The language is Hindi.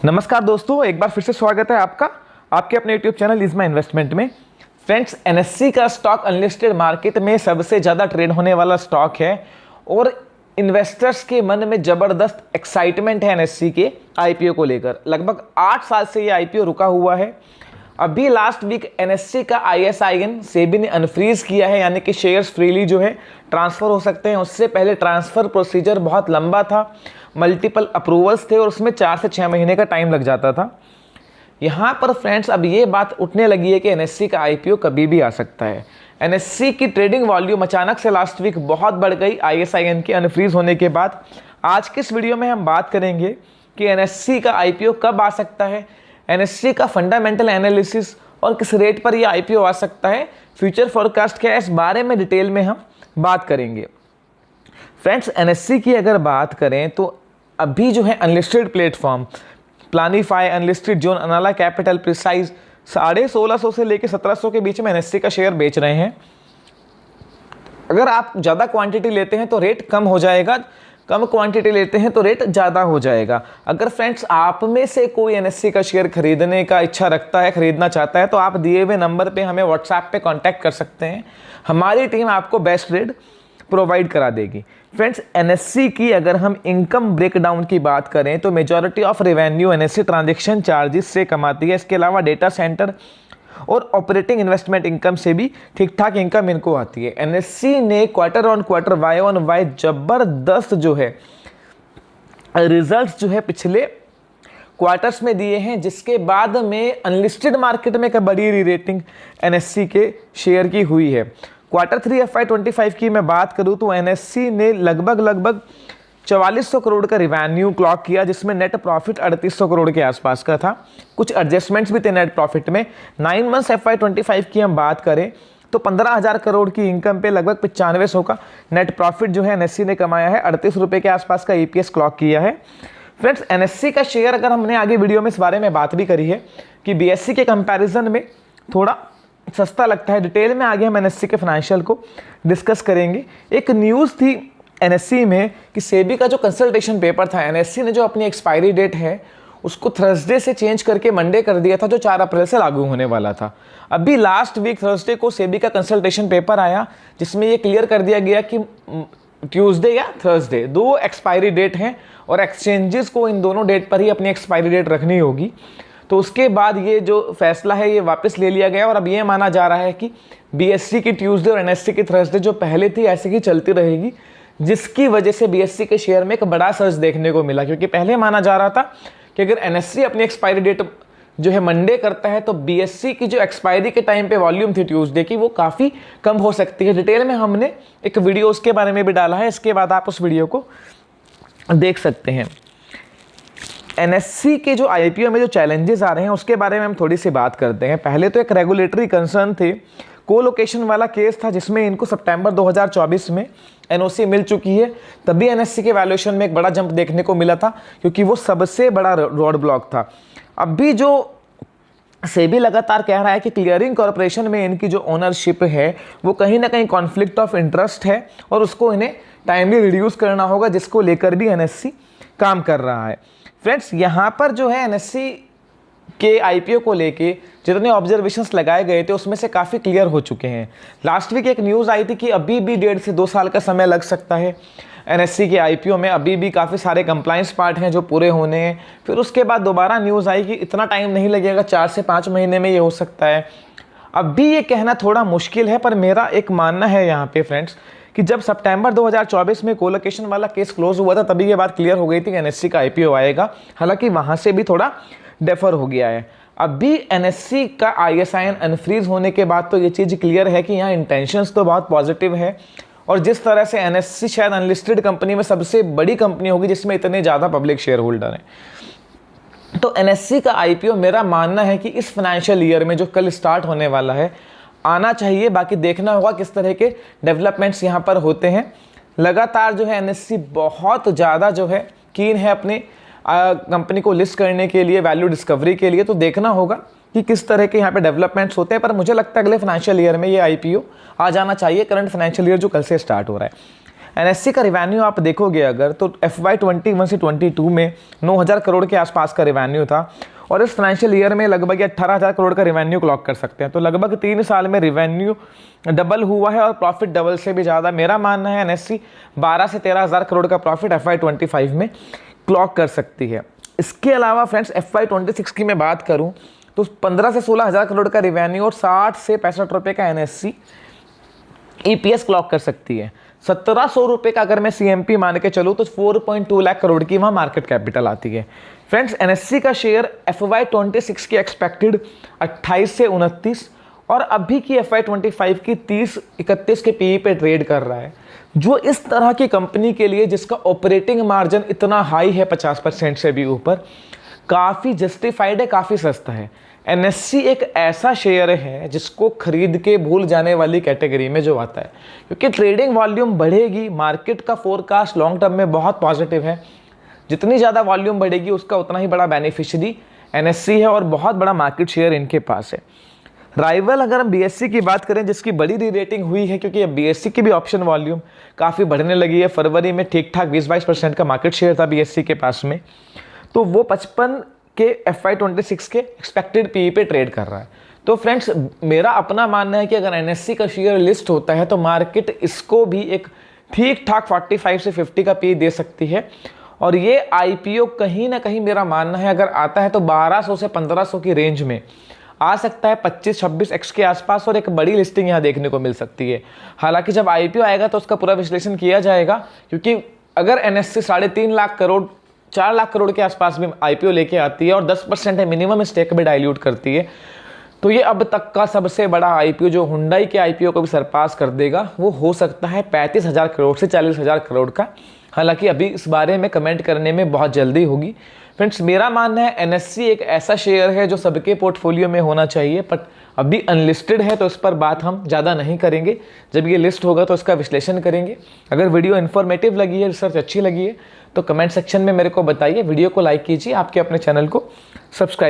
नमस्कार दोस्तों, एक बार फिर से स्वागत है आपका आपके अपने YouTube channel is my investment में। फ्रेंड्स, एनएससी का स्टॉक अनलिस्टेड मार्केट में सबसे ज़्यादा ट्रेड होने वाला स्टॉक है और इन्वेस्टर्स के मन में ज़बरदस्त एक्साइटमेंट है एनएससी के आईपीओ को लेकर। लगभग 8 साल से ये आईपीओ रुका हुआ है। अभी लास्ट वीक एनएससी का आईएसआईएन सेबी ने अनफ्रीज किया है, यानी कि शेयर्स फ्रीली जो है ट्रांसफ़र हो सकते हैं। उससे पहले ट्रांसफ़र प्रोसीजर बहुत लंबा था, मल्टीपल अप्रूवल्स थे और उसमें 4 से 6 महीने का टाइम लग जाता था। यहाँ पर फ्रेंड्स अब ये बात उठने लगी है कि एनएससी का आईपीओ कभी भी आ सकता है। एनएससी की ट्रेडिंग वॉल्यूम अचानक से लास्ट वीक बहुत बढ़ गई आईएसआईएन के अनफ्रीज होने के बाद। आज के इस वीडियो में हम बात करेंगे कि एनएससी का आईपीओ कब आ सकता है, एनएससी का फंडामेंटल एनालिसिस और किस रेट पर यह आईपीओ आ सकता है, फ्यूचर फोरकास्ट क्या है, इस बारे में डिटेल में हम बात करेंगे। फ्रेंड्स, एनएससी की अगर बात करें तो अभी जो है unlisted platform Planify, unlisted zone, अनाला कैपिटल, प्रिसाइज 1650 से लेकर 1700 के बीच में एनएससी का शेयर बेच रहे हैं। अगर आप ज़्यादा क्वांटिटी लेते हैं तो रेट कम हो जाएगा, कम क्वांटिटी लेते हैं तो रेट ज़्यादा हो जाएगा। अगर फ्रेंड्स आप में से कोई एनएससी का शेयर खरीदने का इच्छा रखता है, खरीदना चाहता है, तो आप दिए हुए नंबर पे हमें व्हाट्सएप पे कांटेक्ट कर सकते हैं। हमारी टीम आपको बेस्ट रेट प्रोवाइड करा देगी। फ्रेंड्स, एनएससी की अगर हम इनकम ब्रेकडाउन की बात करें तो majority of revenue NSC transaction charges से कमाती है। इसके अलावा डेटा सेंटर और ऑपरेटिंग इन्वेस्टमेंट इनकम से भी ठीक ठाक इनकम इनको आती है। एनएससी ने quarter on quarter, Y on Y जबरदस्त जो है रिजल्ट्स जो है पिछले क्वार्टर्स में दिए हैं, जिसके बाद में अनलिस्टेड मार्केट में एक बड़ी री रेटिंग एनएससी के शेयर की हुई है। क्वार्टर 3 FY25 की मैं बात करूं तो एनएससी ने लगभग 4400 करोड़ का रिवेन्यू क्लॉक किया, जिसमें नेट प्रॉफिट 3800 करोड़ के आसपास का था। कुछ एडजस्टमेंट्स भी थे नेट प्रॉफिट में। 9 मंथ्स FY25 की हम बात करें तो 15,000 करोड़ की इनकम पे लगभग 9500 का नेट प्रॉफिट जो है एनएससी ने कमाया है। 38 रुपये के आसपास का ईपीएस क्लॉक किया है। फ्रेंड्स, एनएससी का शेयर, अगर हमने आगे वीडियो में इस बारे में बात भी करी है कि बीएससी के कंपैरिजन में थोड़ा सस्ता लगता है। डिटेल में आगे हम एनएससी के फाइनेंशियल को डिस्कस करेंगे। एक न्यूज़ थी एनएससी में कि सेबी का जो कंसल्टेशन पेपर था, एनएससी ने जो अपनी एक्सपायरी डेट है उसको थर्सडे से चेंज करके मंडे कर दिया था, जो 4 अप्रैल से लागू होने वाला था। अभी लास्ट वीक थर्सडे को सेबी का कंसल्टेशन पेपर आया, जिसमें ये क्लियर कर दिया गया कि ट्यूसडे या थर्सडे 2 एक्सपायरी डेट हैं और एक्सचेंजेस को इन दोनों डेट पर ही अपनी एक्सपायरी डेट रखनी होगी। तो उसके बाद ये जो फैसला है ये वापस ले लिया गया और अब ये माना जा रहा है कि बीएससी की ट्यूसडे और एनएससी की थर्सडे जो पहले थी ऐसे ही चलती रहेगी, जिसकी वजह से बीएससी के शेयर में एक बड़ा सर्ज देखने को मिला। क्योंकि पहले माना जा रहा था कि अगर एनएससी अपनी एक्सपायरी डेट जो है मंडे करता है तो बीएससी की जो एक्सपायरी के टाइम पे वॉल्यूम थी ट्यूसडे की, वो काफ़ी कम हो सकती है। डिटेल में हमने एक वीडियो उसके बारे में भी डाला है, इसके बाद आप उस वीडियो को देख सकते हैं। एनएससी के जो आईपीओ में जो चैलेंजेस आ रहे हैं उसके बारे में हम थोड़ी सी बात करते हैं। पहले तो एक रेगुलेटरी कंसर्न थे, कोलोकेशन वाला केस था, जिसमें इनको सितंबर 2024 में एनओसी मिल चुकी है। तभी एनएससी के वैल्यूएशन में एक बड़ा जंप देखने को मिला था, क्योंकि वो सबसे बड़ा रोड ब्लॉक था। अभी जो सेबी लगातार कह रहा है कि क्लियरिंग कॉर्पोरेशन में इनकी जो ओनरशिप है वो कहीं ना कहीं कॉन्फ्लिक्ट ऑफ इंटरेस्ट है और उसको इन्हें टाइमली रिड्यूस करना होगा, जिसको लेकर भी एनएससी काम कर रहा है। फ्रेंड्स, यहाँ पर जो है एनएससी के आईपीओ को लेके जितने ऑब्जर्वेशंस लगाए गए थे उसमें से काफ़ी क्लियर हो चुके हैं। लास्ट वीक एक न्यूज़ आई थी कि अभी भी 1.5 से 2 साल का समय लग सकता है एनएससी के आईपीओ में। अभी भी काफ़ी सारे कंप्लायंस पार्ट हैं जो पूरे होने हैं। फिर उसके बाद दोबारा न्यूज़ आई कि इतना टाइम नहीं लगेगा, 4 से 5 महीने में ये हो सकता है। अभी ये कहना थोड़ा मुश्किल है, पर मेरा एक मानना है यहाँ पे फ्रेंड्स कि जब सितंबर 2024 में कोलोकेशन वाला केस क्लोज हुआ था तभी ये बात क्लियर हो गई थी कि एनएससी का आईपीओ आएगा। हालांकि वहाँ से भी थोड़ा डेफर हो गया है। अभी एनएससी का आईएसआईएन अनफ्रीज होने के बाद तो ये चीज़ क्लियर है कि यहाँ इंटेंशंस तो बहुत पॉजिटिव है और जिस तरह से एनएससी शायद अनलिस्टेड कंपनी में सबसे बड़ी कंपनी होगी जिसमें इतने ज़्यादा पब्लिक शेयर होल्डर हैं। तो एनएससी का आईपीओ मेरा मानना है कि इस फाइनेंशियल ईयर में जो कल स्टार्ट होने वाला है आना चाहिए। बाकी देखना होगा किस तरह के डेवलपमेंट्स यहाँ पर होते हैं। लगातार जो है एनएससी बहुत ज़्यादा जो है कीन है अपनी कंपनी को लिस्ट करने के लिए, वैल्यू डिस्कवरी के लिए। तो देखना होगा कि किस तरह के यहाँ पे डेवलपमेंट्स होते हैं, पर मुझे लगता है अगले फाइनेंशियल ईयर में ये आईपीओ आ जाना चाहिए, करंट फाइनेंशियल ईयर जो कल से स्टार्ट हो रहा है। एनएससी का रिवेन्यू आप देखोगे अगर तो FY21 से 22 में 9,000 करोड़ के आसपास का रिवेन्यू था और इस फाइनेंशियल ईयर में लगभग 18,000 करोड़ का रिवेन्यू क्लॉक कर सकते हैं। तो लगभग 3 साल में रिवेन्यू डबल हुआ है और प्रॉफिट डबल से भी ज़्यादा। मेरा मानना है एनएससी 12 से 13,000 करोड़ का प्रॉफिट FY25 में क्लॉक कर सकती है। इसके अलावा फ्रेंड्स FY26 की मैं बात करूँ तो 15 से 16,000 करोड़ का रिवेन्यू और 60 से 65 रुपये का एनएससी EPS क्लॉक कर सकती है। 1,700 रुपये का अगर मैं CMP मान के चलूँ तो 4.2 लाख करोड़ की वहाँ मार्केट कैपिटल आती है। फ्रेंड्स एनएससी का शेयर FY26 की एक्सपेक्टेड 28 से 29 और अभी की FY25 की 30-31 के PE पे ट्रेड कर रहा है, जो इस तरह की कंपनी के लिए जिसका ऑपरेटिंग मार्जिन इतना हाई है 50% से भी ऊपर, काफ़ी जस्टिफाइड है, काफ़ी सस्ता है। एनएससी एक ऐसा शेयर है जिसको खरीद के भूल जाने वाली कैटेगरी में जो आता है, क्योंकि ट्रेडिंग वॉल्यूम बढ़ेगी। मार्केट का फोरकास्ट लॉन्ग टर्म में बहुत पॉजिटिव है। जितनी ज़्यादा वॉल्यूम बढ़ेगी उसका उतना ही बड़ा बेनिफिशियरी एनएससी है और बहुत बड़ा मार्केट शेयर इनके पास है। राइवल अगर हम बीएससी की बात करें जिसकी बड़ी री रेटिंग हुई है, क्योंकि अब बीएससी की भी ऑप्शन वॉल्यूम काफ़ी बढ़ने लगी है। फरवरी में ठीक ठाक 20-22% का मार्केट शेयर था बीएससी के पास में, तो वो 55 के FY26 के एक्सपेक्टेड PE पे ट्रेड कर रहा है। तो फ्रेंड्स मेरा अपना मानना है कि अगर एनएससी का शेयर लिस्ट होता है तो मार्केट इसको भी एक ठीक ठाक 45 से 50 का PE दे सकती है। और ये IPO कहीं ना कहीं मेरा मानना है अगर आता है तो 1200 से 1500 की रेंज में आ सकता है, 25-26x के आसपास, और एक बड़ी लिस्टिंग यहाँ देखने को मिल सकती है। हालांकि जब IPO आएगा तो उसका पूरा विश्लेषण किया जाएगा, क्योंकि अगर एनएससी 3.5 लाख करोड़ 4 लाख करोड़ के आसपास भी IPO लेके आती है और 10% है मिनिमम स्टेक में डाइल्यूट करती है, तो ये अब तक का सबसे बड़ा IPO जो हुंडई के IPO को भी सरपास कर देगा, वो हो सकता है 35,000 करोड़ से 40,000 करोड़ का। हालांकि अभी इस बारे में कमेंट करने में बहुत जल्दी होगी। फ्रेंड्स मेरा मानना है एनएससी एक ऐसा शेयर है जो सबके पोर्टफोलियो में होना चाहिए, बट अभी अनलिस्टेड है तो इस पर बात हम ज़्यादा नहीं करेंगे। जब ये लिस्ट होगा तो उसका विश्लेषण करेंगे। अगर वीडियो इन्फॉर्मेटिव लगी है, रिसर्च अच्छी लगी है तो कमेंट सेक्शन में मेरे को बताइए। वीडियो को लाइक कीजिए, आपके अपने चैनल को सब्सक्राइब